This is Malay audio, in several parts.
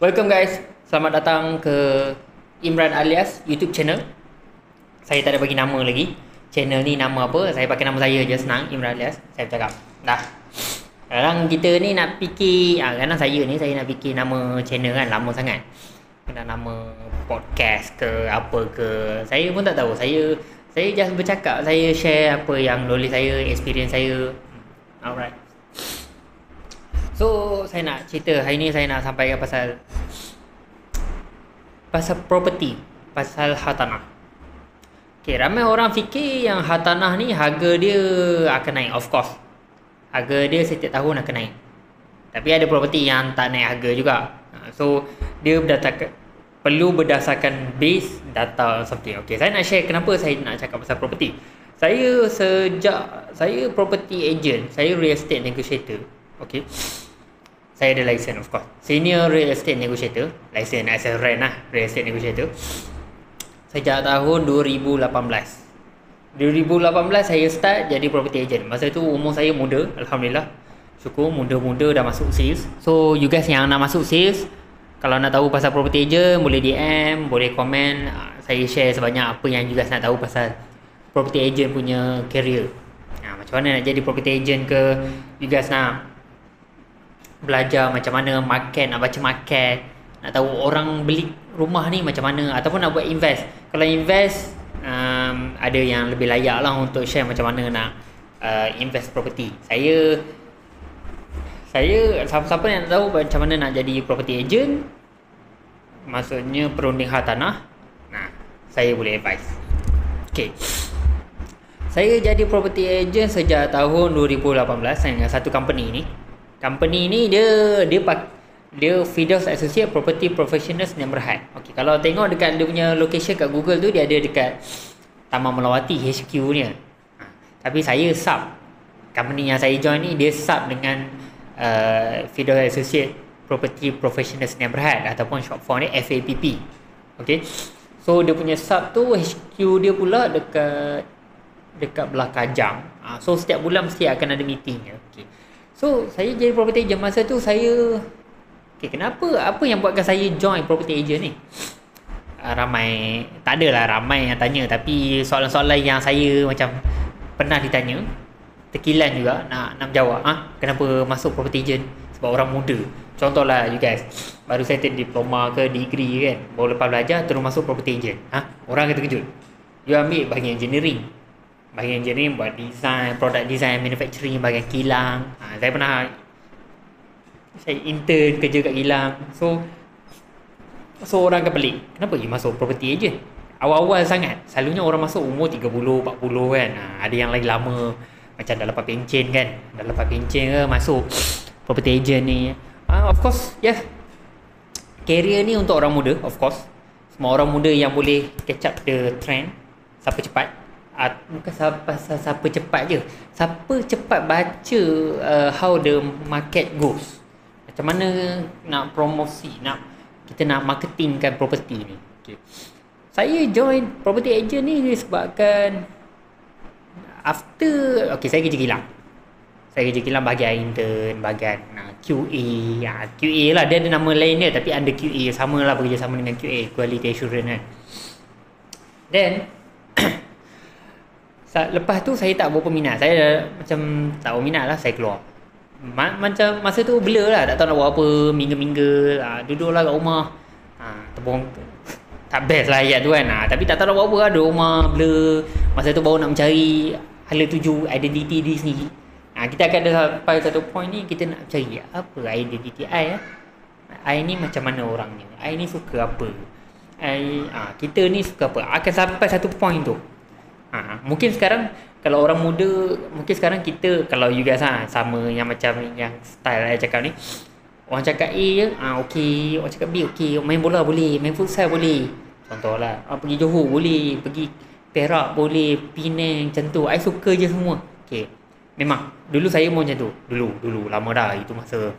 Welcome guys, selamat datang ke Imran Alias YouTube channel. Saya tak ada bagi nama lagi. Channel ni nama apa? Saya pakai nama saya je, senang, Imran Alias. Saya bercakap. Dah. Kadang kita ni nak fikir, kadang saya nak fikir nama channel kan lama sangat. Kena nama podcast ke apa ke. Saya pun tak tahu. Saya just bercakap, saya share apa yang knowledge saya, experience saya. Alright. So, saya nak cerita hari ni, saya nak sampaikan pasal property, pasal hartanah. Okay, ramai orang fikir yang hartanah ni harga dia akan naik. Of course, harga dia setiap tahun akan naik. Tapi ada property yang tak naik harga juga. So, dia perlu berdasarkan base data something. Okay, saya nak share kenapa saya nak cakap pasal property. Saya property agent, saya real estate negotiator. Okay, saya ada license, of course, senior real estate negotiator, license as a rent lah, real estate negotiator, sejak tahun 2018 saya start jadi property agent. Masa tu umur saya muda, Alhamdulillah, syukur, muda-muda dah masuk sales. So you guys yang nak masuk sales, kalau nak tahu pasal property agent, boleh DM, boleh komen. Saya share sebanyak apa yang you guys nak tahu pasal property agent punya career. Macam mana nak jadi property agent ke, you guys nak belajar macam mana market, nak baca market, nak tahu orang beli rumah ni macam mana, ataupun nak buat invest. Kalau invest, ada yang lebih layak lah untuk share macam mana nak invest property. Saya siapa yang nak tahu macam mana nak jadi property agent, maksudnya perunding hartanah, saya boleh advise. Okay, saya jadi property agent sejak tahun 2018 dengan satu company ni. Company ni dia Firdaus Associate Property Professionals Sdn Bhd. Okey, kalau tengok dekat dia punya location kat Google tu, dia ada dekat Taman Melawati HQ nya. Tapi saya sub, company yang saya join ni dia sub dengan Firdaus Associate Property Professionals Sdn Bhd ataupun short form ni FAPP. Okey. So dia punya sub tu HQ dia pula dekat belah Kajang. So setiap bulan mesti akan ada meeting. Okey. So, saya jadi property agent. Masa tu saya, kenapa? Apa yang buatkan saya join property agent ni? Tak adalah ramai yang tanya. Tapi soalan-soalan yang saya macam pernah ditanya, terkilan juga nak menjawab. Kenapa masuk property agent? Sebab orang muda. Contohlah you guys, baru saya diploma ke degree kan, baru lepas belajar terus masuk property agent. Orang kata kejut. You ambil bahagian engineering, buat design, product design, manufacturing, bahagian kilang. Saya intern kerja kat kilang. So orang akan pelik, kenapa you masuk property agent? Awal-awal sangat, selalunya orang masuk umur 30, 40 kan. Ada yang lagi lama, macam dah lepas pencen kan. Dah lepas pencen ke masuk property agent ni. Of course, yeah, career ni untuk orang muda, of course. Semua orang muda yang boleh catch up the trend. Siapa cepat, bukan siapa cepat je, siapa cepat baca how the market goes, macam mana nak promosi, kita nak marketingkan property ni. Okay, saya join property agent ni disebabkan saya kerja kilang bahagian intern, bahagian QA lah, dia ada nama lain dia tapi under QA, sama lah, bekerjasama dengan QA, quality assurance kan. Then lepas tu saya tak berapa minat. Saya dah macam tak berminat lah, saya keluar. Macam masa tu blur lah, tak tahu nak buat apa. Minggu-minggu duduklah kat rumah, tebung tak best lah ayat tu kan. Tapi tak tahu nak buat apa lah, duduk rumah blur. Masa tu baru nak mencari hala tuju identiti diri sendiri. Kita akan ada sampai satu point ni, kita nak cari apa identiti I. I ni macam mana orangnya, I ni suka apa, kita ni suka apa. Akan sampai satu point tu. Mungkin sekarang kalau orang muda, mungkin sekarang kita, kalau you guys sama yang macam yang style saya cakap ni, orang cakap A je, okey. Orang cakap B, okey. Main bola boleh, main futsal boleh. Contohlah, pergi Johor boleh, pergi Perak boleh, Penang, macam tu. I suka je semua. Okey. Memang dulu saya mau macam tu. Dulu lama dah. Itu masa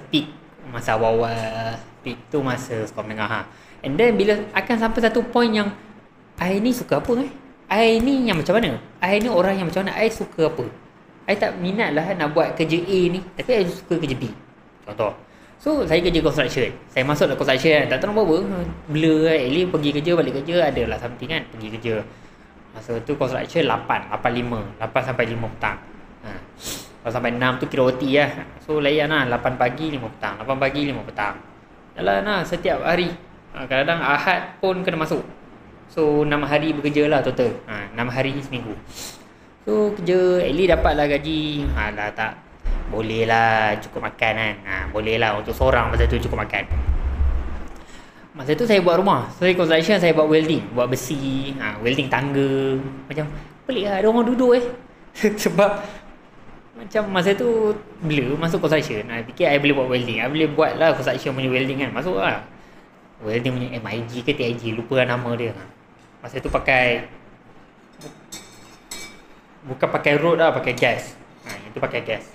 peak, masa awal-awal peak tu, masa sekolah menengah. And then bila akan sampai satu point yang I ni suka apa I ni yang macam mana, I ni orang yang macam mana, I suka apa. I tak minat lah nak buat kerja A ni, tapi I suka kerja B. Contoh, So saya kerja construction. Saya masuk dalam construction, tak tahu apa, blur kan. Eli pergi kerja, balik kerja, adalah something kan, pergi kerja. Masa tu construction 8 sampai 5 petang. Kalau sampai 6 tu kira OT lah. So layan lah, 8 pagi 5 petang, 8 pagi 5 petang. Jalan lah setiap hari. Kadang-kadang Ahad pun kena masuk. So 6 hari bekerja lah total. 6 hari seminggu. So kerja Eli dapatlah gaji. Dah tak boleh lah cukup makan kan. Boleh lah untuk seorang masa tu cukup makan. Masa tu saya buat rumah. So saya construction, saya buat welding, buat besi, welding tangga. Macam pelik lah ada orang duduk sebab macam masa tu bila masuk construction, I fikir I boleh buat welding. I boleh buat lah construction punya welding kan. Masuk lah welding punya MIG ke TIG, lupa lah nama dia. Masa tu pakai, bukan pakai road lah, pakai gas. Itu pakai gas.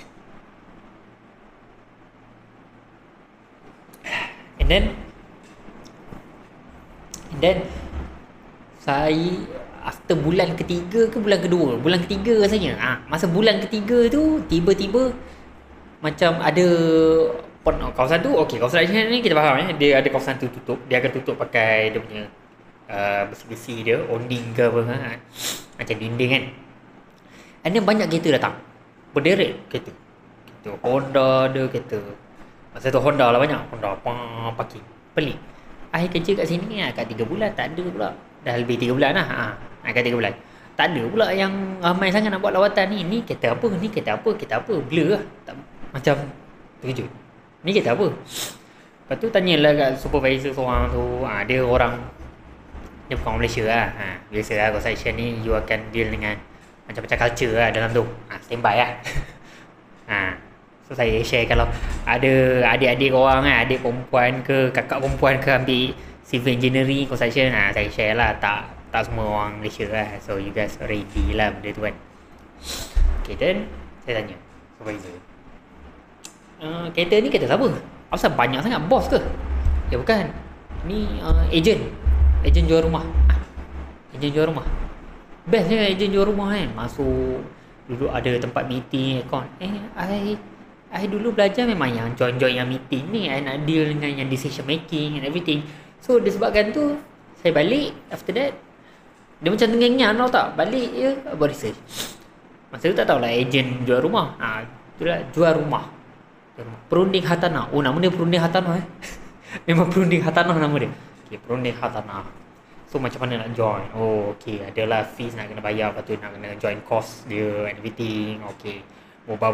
And then saya after bulan ketiga ke bulan kedua, bulan ketiga rasanya. Masa bulan ketiga tu tiba-tiba macam ada kawasan tu, okey, kawasan ni kita faham dia ada kawasan tu tutup, dia akan tutup pakai dia punya besi-besi dia, awning ke apa macam dinding kan. And then banyak kereta datang, berderet kereta Honda ada kereta. Masa tu Honda lah banyak, Honda parking. Pelik, I kerja kat sini kat 3 bulan tak ada pula. Dah lebih 3 bulan lah. Kat 3 bulan tak ada pula yang ramai sangat nak buat lawatan ni. Ni kereta apa, ni kereta apa, blur lah. Macam terkejut, ni kereta apa. Lepas tu tanyalah kat supervisor seorang tu. Dia orang, dia bukan orang Malaysia lah. Biasa lah construction ni you akan deal dengan macam-macam culture lah dalam tu. Standby lah. So saya share kalau ada adik-adik orang adik perempuan ke kakak perempuan ke ambil civil engineering construction, saya share lah. Tak semua orang Malaysia lah. So you guys ready lah benda tu kan. Okay, then saya tanya supervisor, kereta ni kereta siapa? Asal banyak sangat, bos ke? Ya bukan, ni ejen jual rumah. Ejen jual rumah. Best je ejen jual rumah kan. Masuk duduk ada tempat meeting account. I dulu belajar memang yang join yang meeting ni. I nak deal dengan yang decision making and everything. So disebabkan tu saya balik. After that dia macam tengah-tengah tau tak. Balik je buat research. Masa tu tak tahulah ejen jual rumah. Itulah jual rumah. Perunding hartanah. Oh, nama dia perunding hartanah Memang perunding hartanah nama dia. Okay, perunding hartanah. So macam mana nak join? Oh, okay, adalah fees nak kena bayar. Lepas tu nak kena join cost dia and everything. Okay, bomba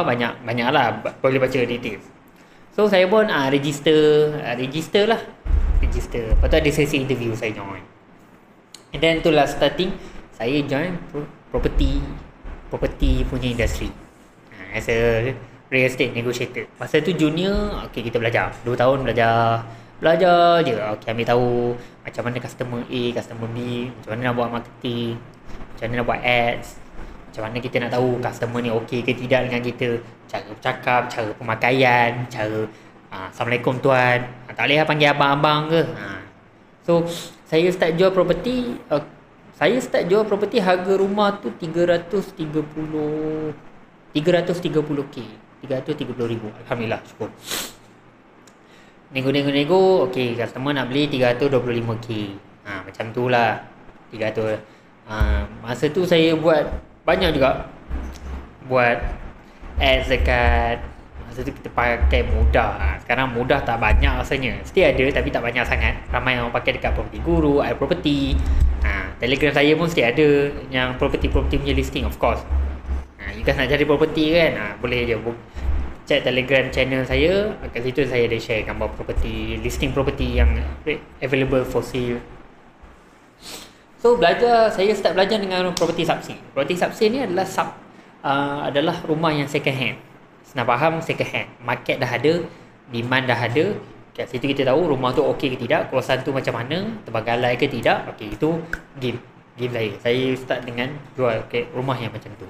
banyak lah. Boleh baca details. So saya pun register lah. Register. Lepas tu ada sesi interview, saya join. And then itulah starting saya join property punya industry. As a real estate negotiator. Masa tu junior, okay, kita belajar 2 tahun belajar je. Okay, ambil tahu macam mana customer A, customer B, macam mana nak buat marketing, macam mana nak buat ads, macam mana kita nak tahu customer ni okey ke tidak dengan kita, cara bercakap, cara pemakaian, cara Assalamualaikum tuan, tak boleh panggil abang-abang ke. So saya start jual property. Saya start jual property, harga rumah tu 330k, 330,000. Alhamdulillah, syukur. Nego, okey, customer nak beli 325k. Macam tu lah, 300. Masa tu saya buat banyak juga, buat ads dekat. Masa tu kita pakai Mudah. Sekarang Mudah tak banyak rasanya. Still ada tapi tak banyak sangat. Ramai orang pakai dekat Property Guru, iProperty. Telegram saya pun still ada yang property punya listing, of course. You guys nak cari property kan, boleh je check Telegram channel saya. Kat situ saya ada share gambar property, listing property yang available for sale. So saya start belajar dengan property subsale. Property subsale ni adalah rumah yang second hand. Senang faham, second hand. Market dah ada, demand dah ada. Kat situ kita tahu rumah tu okey ke tidak, kawasan tu macam mana, terbengkalai ke tidak. Okey, itu game saya. Saya start dengan jual rumah yang macam tu.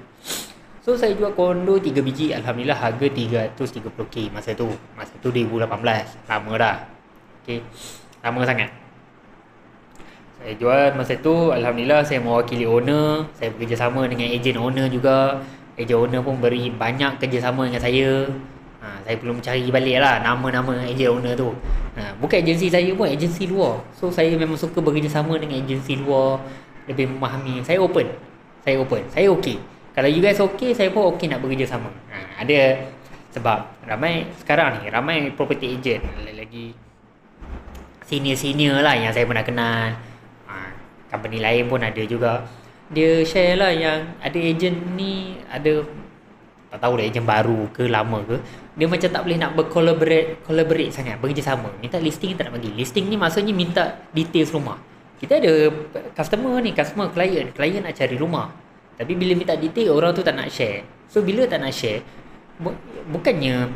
So saya jual kondo 3 biji. Alhamdulillah, harga 330k masa tu 2018. Lama dah. Okey, lama sangat. Saya jual masa tu, alhamdulillah saya mewakili owner. Saya bekerjasama dengan ejen owner juga. Ejen owner pun beri banyak kerjasama dengan saya. Saya belum cari balik lah nama-nama agent owner tu. Bukan agensi saya pun, agensi luar. So saya memang suka bekerjasama dengan agensi luar, lebih memahami. Saya open. Saya okey. Kalau you guys okey, saya pun okey nak bekerjasama. Ada sebab sekarang ni ramai property agent lagi senior lah yang saya pernah kenal. Company lain pun ada juga. Dia share lah yang ada agent ni, ada tak tahu dah agent baru ke lama ke, dia macam tak boleh nak collaborate sangat, bekerjasama. Minta listing tak nak bagi. Listing ni maksudnya minta details rumah. Kita ada customer client nak cari rumah, tapi bila minta detail, orang tu tak nak share. So bila tak nak share, bukannya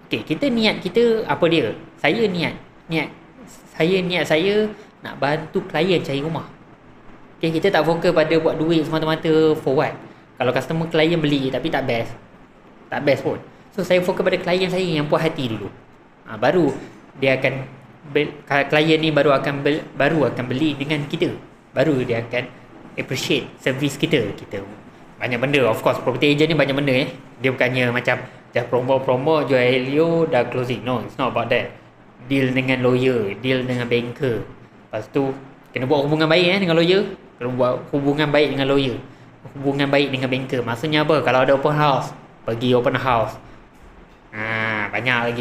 kita niat kita apa dia, saya nak bantu klien cari rumah. Kita tak fokus pada buat duit semata-mata. For what? Kalau customer klien beli tapi tak best pun. So saya fokus pada klien saya yang puas hati dulu. Baru dia akan klien ni baru akan beli dengan kita. Baru dia akan appreciate service kita. Banyak benda, of course property agent ni banyak benda. Dia bukannya macam just promo jual Helio dah closing. No, it's not about that. Deal dengan lawyer, deal dengan banker. Lepas tu kena buat hubungan baik dengan lawyer, kena buat hubungan baik dengan lawyer, hubungan baik dengan banker. Maksudnya apa? Kalau ada open house, pergi open house. Banyak.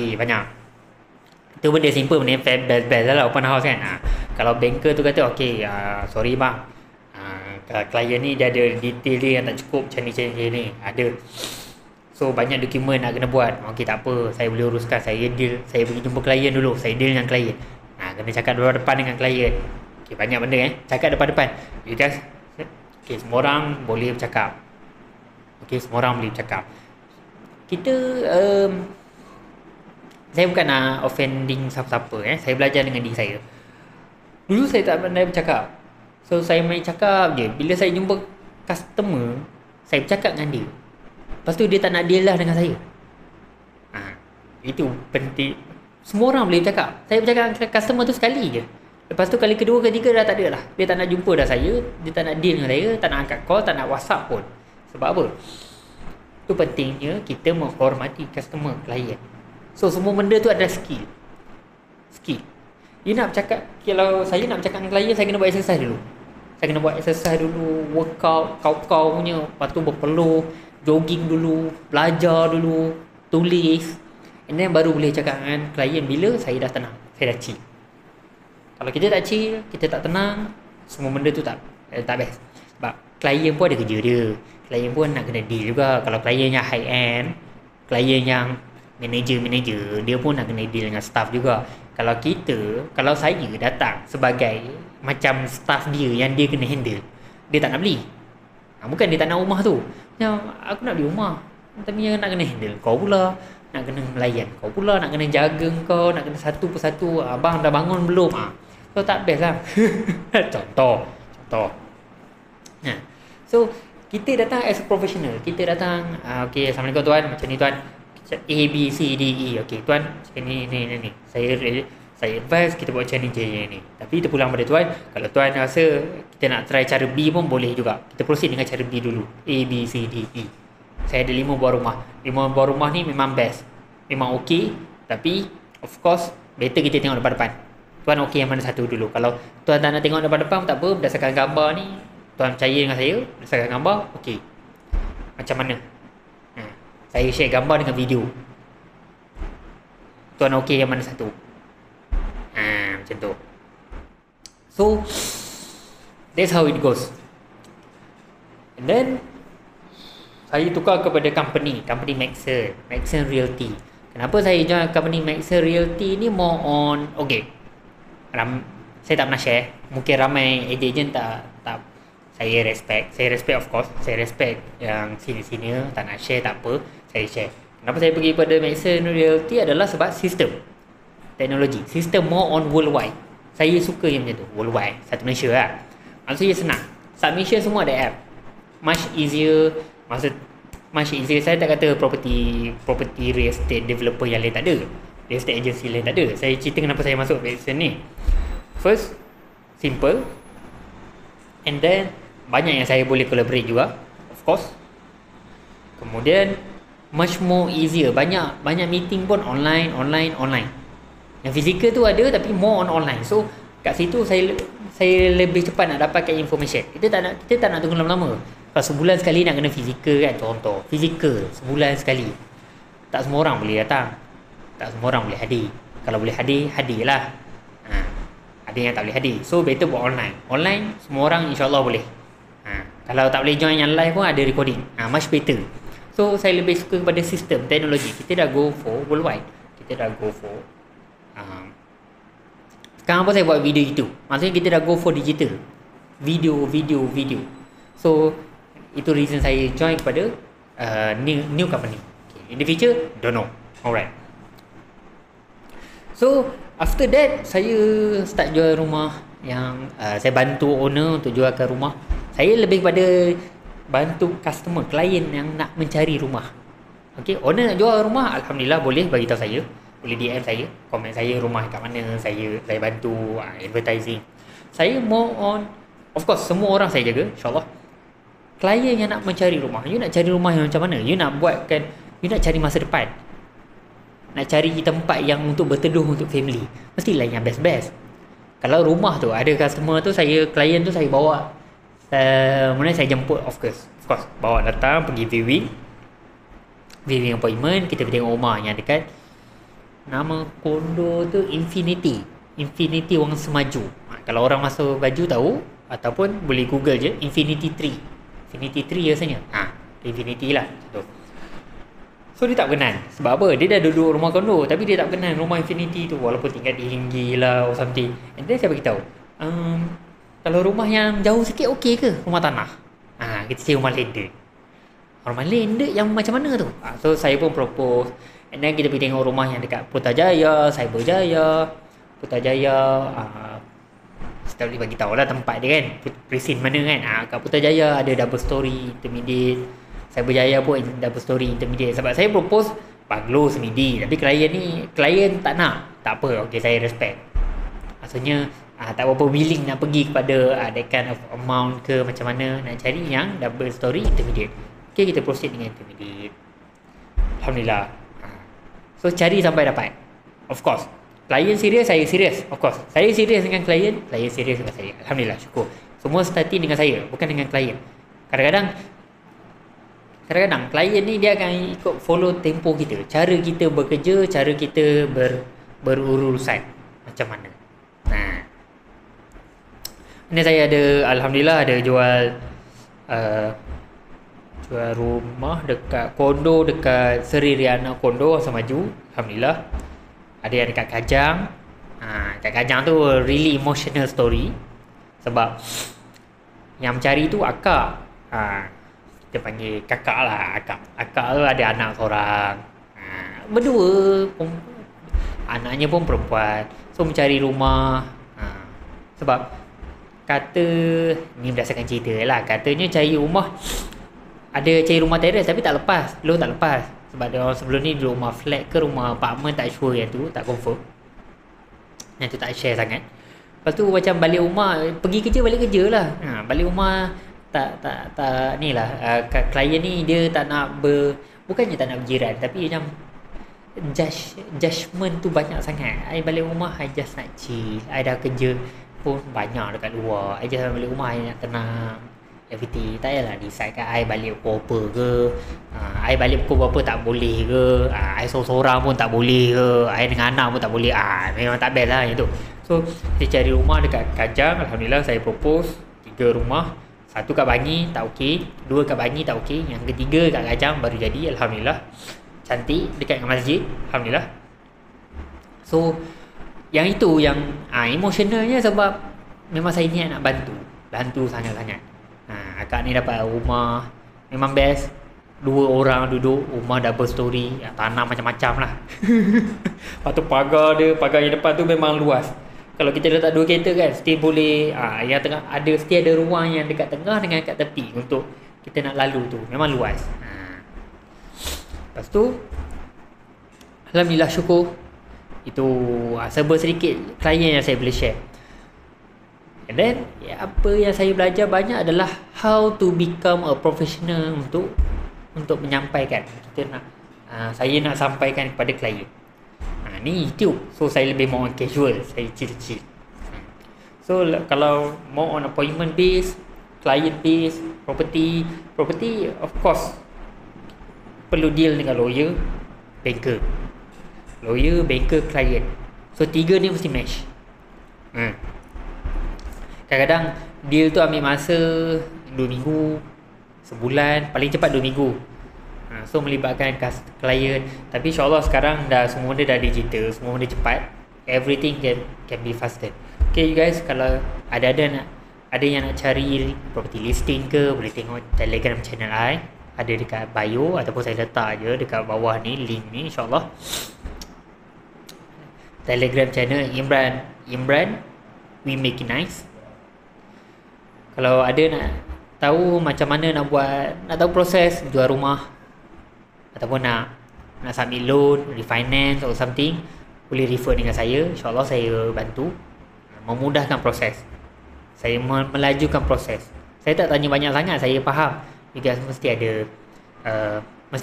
Itu benda simple, benda best lah open house kan. Kalau banker tu kata sorry bang, klien ni dia ada detail dia yang tak cukup macam ni ada. So banyak dokumen nak kena buat. Tak apa, saya boleh uruskan. Saya pergi jumpa klien dulu, saya deal dengan klien. Kena cakap depan dengan klien. Banyak benda cakap depan. You guys, semua orang boleh bercakap. Kita saya bukan nak offending siapa-siapa. Saya belajar dengan diri saya. Dulu saya tak pandai bercakap. So saya main cakap je. Bila saya jumpa customer, saya bercakap dengan dia. Lepas tu dia tak nak deal lah dengan saya. Itu penting. Semua orang boleh bercakap. Saya bercakap dengan customer tu sekali je. Lepas tu kali kedua, ketiga dah tak ada lah. Dia tak nak jumpa dah saya. Dia tak nak deal dengan saya. Tak nak angkat call, tak nak WhatsApp pun. Sebab apa? Itu pentingnya kita menghormati customer, klien. So semua benda tu adalah skill. You nak bercakap, kalau saya nak bercakap dengan klien, saya kena buat exercise dulu. Workout, kau punya. Lepas tu berpeluh, jogging dulu, belajar dulu, tulis. And then baru boleh cakap dengan klien bila saya dah tenang, saya dah chill. Kalau kita tak chill, kita tak tenang, semua benda tu tak best. Sebab klien pun ada kerja dia. Klien pun nak kena deal juga. Kalau klien yang high end, klien yang manager, dia pun nak kena deal dengan staff juga. Kalau saya datang sebagai macam staff dia yang dia kena handle, dia tak nak beli. Bukan dia tak nak rumah tu. Aku nak beli rumah, tapi yang nak kena handle kau pula, nak kena melayan kau pula, nak kena jaga kau, nak kena satu persatu. Abang dah bangun belum? So tak best lah. Contoh. So kita datang as a professional. Kita datang, Assalamualaikum tuan, macam ni tuan, A, B, C, D, E. Tuan, macam ni. Saya advise kita buat macam ni. Tapi kita pulang pada tuan. Kalau tuan rasa kita nak try cara B pun boleh juga. Kita proceed dengan cara B dulu. A, B, C, D, E. Saya ada 5 buah rumah. 5 buah rumah ni memang best, memang okey. Tapi of course better kita tengok depan-depan. Tuan okey yang mana satu dulu. Kalau tuan tak nak tengok depan-depan tak apa, berdasarkan gambar ni tuan percaya dengan saya, berdasarkan gambar okey. Macam mana? Saya share gambar dengan video. Tuan okey yang mana satu? Macam tu. So that's how it goes. And then saya tukar kepada company Maxon Realty. Kenapa saya join company Maxon Realty ni? More on saya tak pernah share. Mungkin ramai agent tak saya respect of course. Saya respect yang senior tak nak share, tak apa, saya share. Kenapa saya pergi pada Maxon Realty adalah sebab sistem teknologi, sistem more on worldwide. Saya suka yang macam tu, worldwide, satu Malaysia lah. Maksudnya senang, submission semua ada app, much easier. Saya tak kata property real estate developer yang lain tak ada, real estate agency lain tak ada. Saya cerita kenapa saya masuk Maxon ni. First, simple, and then banyak yang saya boleh collaborate juga, of course. Kemudian much more easier. Banyak meeting pun online. Yang fizikal tu ada tapi more on online. So kat situ saya lebih cepat nak dapatkan information. Kita tak nak tunggu lama-lama. Kalau sebulan sekali nak kena fizikal kan, contoh fizikal sebulan sekali, tak semua orang boleh datang, tak semua orang boleh hadir. Kalau boleh hadirlah. Ada yang tak boleh hadir, so better buat online semua orang insyaAllah boleh. Kalau tak boleh join yang live pun ada recording, much better. So saya lebih suka kepada sistem teknologi. Kita dah go for worldwide, kita dah go for sekarang pun saya buat video itu, maksudnya kita dah go for digital video. So itu reason saya join kepada new company. In the future, don't know. Alright. So after that, saya start jual rumah yang saya bantu owner untuk jualkan rumah. Saya lebih kepada bantu customer, klien yang nak mencari rumah. Okay, owner nak jual rumah, alhamdulillah boleh bagi tahu saya. Boleh DM saya, komen saya rumah kat mana, saya bantu advertising. Saya more on, of course semua orang saya jaga, insyaAllah. Klien yang nak mencari rumah, you nak cari rumah yang macam mana? You nak buatkan, you nak cari masa depan, nak cari tempat yang untuk berteduh untuk family, mestilah yang best. Kalau rumah tu ada customer tu, klien tu saya bawa, kemudian saya jemput, of course bawa datang, pergi viewing appointment. Kita pergi tengok rumah yang dekat, nama kondo tu Infinity Wang Semaju. Kalau orang masuk baju tahu, ataupun boleh google je Infinity 3 rasanya. Infinity lah tu. So dia tak berkenan. Sebab apa? Dia dah duduk rumah kondo tapi dia tak berkenan rumah Infinity tu, walaupun tingkat di Hinggi lah or something. And then saya beritahu, kalau rumah yang jauh sikit okey ke rumah tanah? Kita cari rumah landed yang macam mana tu? So saya pun propose. And then kita pergi tengok rumah yang dekat Putrajaya, Cyberjaya, kita boleh bagi tahu lah tempat dia kan, presin mana kan. Kat Putrajaya ada double story intermediate, Cyberjaya pun double story intermediate. Sebab saya propose banglo semidi, tapi klien tak nak. Tak apa, okay, saya respect. Maksudnya tak berapa willing nak pergi kepada that kind of amount ke macam mana, nak cari yang double story intermediate. Okay, kita proceed dengan intermediate, alhamdulillah. So cari sampai dapat. Of course klien serius, saya serius. Of course saya serius dengan klien serius dengan saya. Alhamdulillah, syukur. Semua starting dengan saya, bukan dengan klien. Kadang-kadang klien ni dia akan ikut follow tempo kita, cara kita bekerja, cara kita berurusan macam mana. Ini saya ada, alhamdulillah ada jual rumah dekat kondo, dekat Seri Riana Kondo Wang Semaju, alhamdulillah. Ada yang dekat Kajang. Dekat Kajang tu really emotional story. Sebab yang mencari tu akak, kita panggil kakak lah. Akak tu ada anak seorang, berdua, anaknya pun perempuan. So mencari rumah, sebab kata, ni berdasarkan cerita lah, katanya cari rumah, ada cari rumah teres tapi tak lepas. Sebab dia orang sebelum ni duduk rumah flat ke rumah apartment, tak sure yang tu, tak confirm. Yang tu tak share sangat. Lepas tu macam balik rumah, pergi kerja balik kerja lah. Balik rumah tak ni lah. Klien ni dia tak nak bukannya tak nak berjiran, tapi macam judgement tu banyak sangat. I balik rumah, I just nak chill. I dah kerja pun banyak dekat luar, I just balik rumah, I nak tenang, everything. Tak payahlah decide kan I balik pukul apa ke, I balik pukul berapa tak boleh ke, I seorang pun tak boleh ke, I dengan anak pun tak boleh. Memang tak best lah yang tu. So saya cari rumah dekat Kajang, alhamdulillah saya propose 3 rumah. 1 kat Bangi tak okey, 2 kat Bangi tak okey, yang ketiga kat Kajang baru jadi, alhamdulillah. Cantik, dekat dengan masjid, alhamdulillah. So yang itu yang emotionalnya, sebab memang saya niat nak bantu sangat-sangat. Akak ni dapat rumah memang best, 2 orang duduk, rumah double story, tanah macam-macam lah. Lepas tu pagar yang depan tu memang luas. Kalau kita letak 2 kereta kan, still boleh, yang tengah ada, still ada ruang yang dekat tengah dengan kat tepi untuk kita nak lalu tu, memang luas. Lepas tu alhamdulillah, syukur. Itu serba sedikit klien yang saya boleh share. And then apa yang saya belajar banyak adalah how to become a professional untuk menyampaikan. Kita nak saya nak sampaikan kepada klien. Ni YouTube. So saya lebih more on casual, saya chill. So kalau more on appointment based, client based, property of course perlu deal dengan lawyer, banker. Lawyer, banker, client. So 3 ni mesti match. Kadang-kadang deal tu ambil masa 2 minggu, sebulan, paling cepat 2 minggu. So melibatkan klien. Tapi insyaAllah sekarang semua benda dah digital, semua benda cepat. Everything can be faster. Okay you guys, kalau ada yang nak cari property listing ke, boleh tengok Telegram channel I, ada dekat bio ataupun saya letak je dekat bawah ni, link ni insyaAllah. Telegram channel Imran We Make It Nice. Kalau ada nak tahu macam mana nak tahu proses jual rumah ataupun nak submit loan, refinance or something, boleh refer dengan saya. InsyaAllah saya bantu memudahkan proses. Saya melajukan proses. Saya tak tanya banyak sangat, saya faham you guys mesti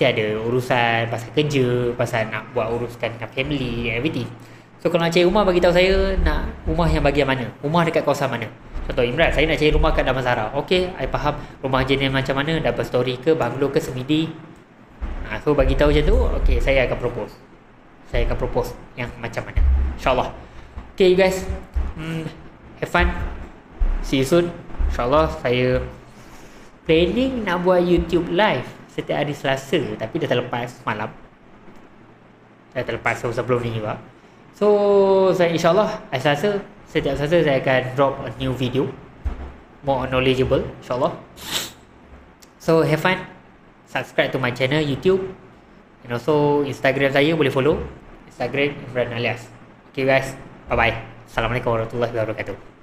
ada urusan pasal kerja, pasal nak buat uruskan dengan family, everything. So kalau nak cari rumah, bagi tahu saya nak rumah yang bahagian mana, rumah dekat kawasan mana. Contoh Imran, saya nak cari rumah kat Damansara. Okey, I faham rumah jenis macam mana, double story ke, bungalow ke, semidi. So bagi tahu macam tu, okey, saya akan propose yang macam mana, InsyaAllah. Okay you guys, have fun, see you soon. InsyaAllah saya planning nak buat YouTube live setiap hari Selasa, tapi dah terlepas malam, dah terlepas sebelum ni juga. So saya InsyaAllah setiap Selasa saya akan drop a new video more knowledgeable, InsyaAllah. So have fun, subscribe to my channel YouTube, and also Instagram saya boleh follow, Instagram Imran Alias. Okay guys, bye bye. Assalamualaikum warahmatullahi wabarakatuh.